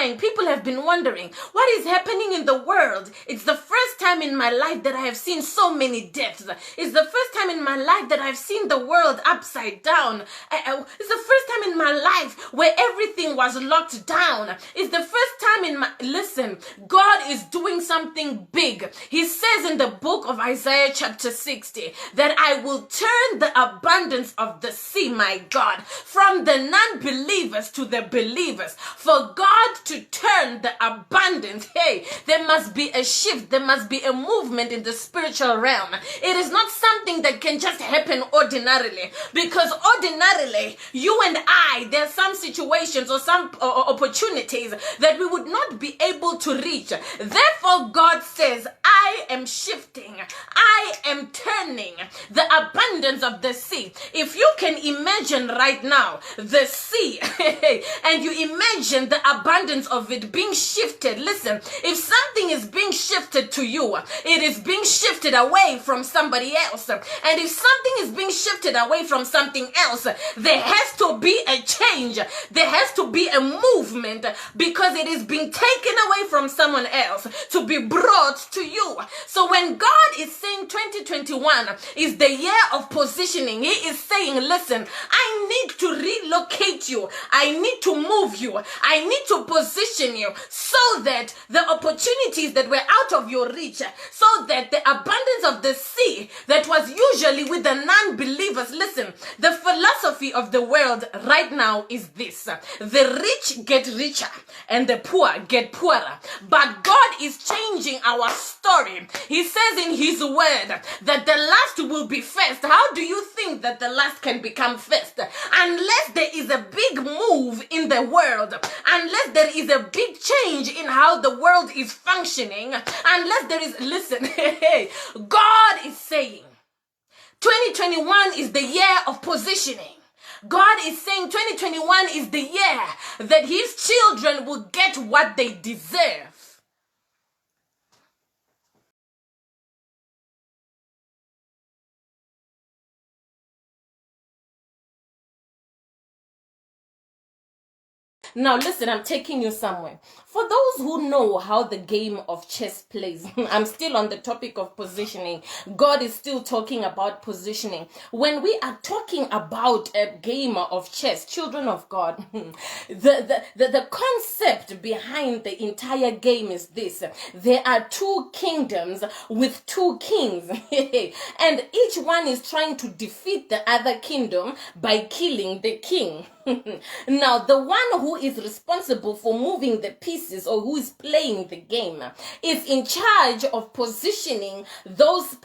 People have been wondering, what is happening in the world? It's the first time in my life that I have seen so many deaths. It's the first time in my life that I've seen the world upside down. It's the first time in my life where everything was locked down. It's the first time in my... Listen, God is doing something big. He says in the book of Isaiah chapter 60 that I will turn the abundance of the sea, my God, from the non-believers to the believers. For God to turn the abundance, hey, there must be a shift, there must be a movement in the spiritual realm. It is not something that can just happen ordinarily, because ordinarily, you and I, there are some situations or some opportunities that we would not be able to reach. Therefore, God says, I am shifting, I am turning the abundance of the sea. If you can imagine right now the sea and you imagine the abundance of it being shifted, listen, if something is being shifted to you, it is being shifted away from somebody else. And if something is being shifted away from something else, there has to be a change. There has to be a movement, because it is being taken away from someone else to be brought to you. So when God is saying 2021 is the year of positioning, He is saying, listen, I need to relocate you. I need to move you. I need to position you so that the opportunities that were out of your reach, so that the abundance of the sea that was usually with the non-believers, listen, the philosophy of the world right now is this: the rich get richer and the poor get poorer. But God is changing our story. He says in His word that the last will be first. How do you think that the last can become first? Unless there is a big move in the world, unless there is a big change in how the world is functioning, unless there is, listen, God is saying 2021 is the year of positioning. God is saying 2021 is the year that His children will get what they deserve. Now listen, I'm taking you somewhere. For those who know how the game of chess plays, I'm still on the topic of positioning. God is still talking about positioning. When we are talking about a game of chess, children of God, the concept behind the entire game is this: there are two kingdoms with two kings, and each one is trying to defeat the other kingdom by killing the king. Now, the one who is responsible for moving the pieces, or who is playing the game, is in charge of positioning those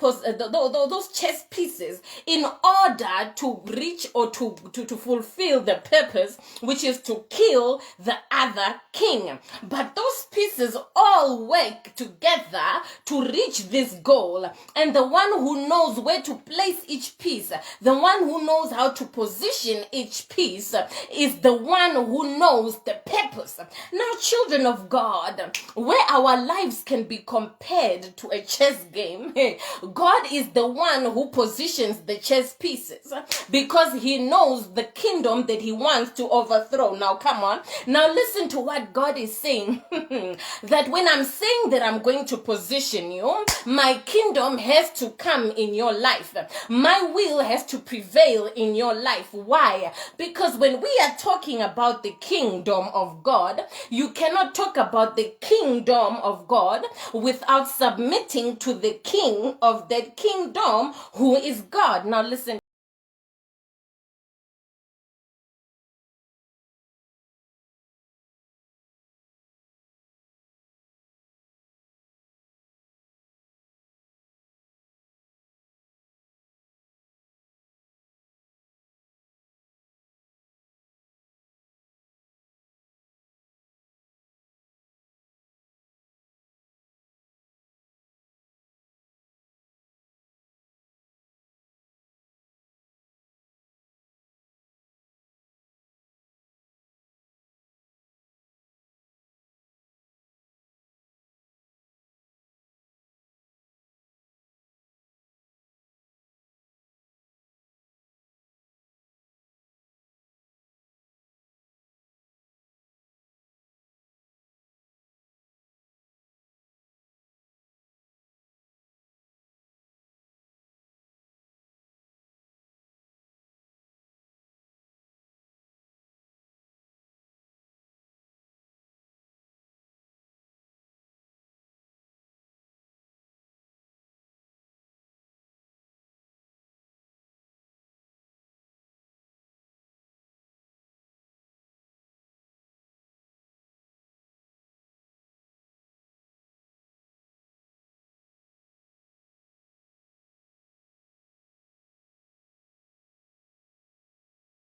chess pieces in order to reach or to fulfill the purpose, which is to kill the other king. But those pieces all work together to reach this goal, and the one who knows where to place each piece, the one who knows how to position each piece, is the one who knows the purpose. Now, children of God, where our lives can be compared to a chess game, God is the one who positions the chess pieces, because He knows the kingdom that He wants to overthrow. Now, come on. Now, listen to what God is saying. That when I'm saying that I'm going to position you, my kingdom has to come in your life. My will has to prevail in your life. Why? Because when we are talking about the kingdom of God, you cannot talk about the kingdom of God without submitting to the king of that kingdom, who is God. Now listen.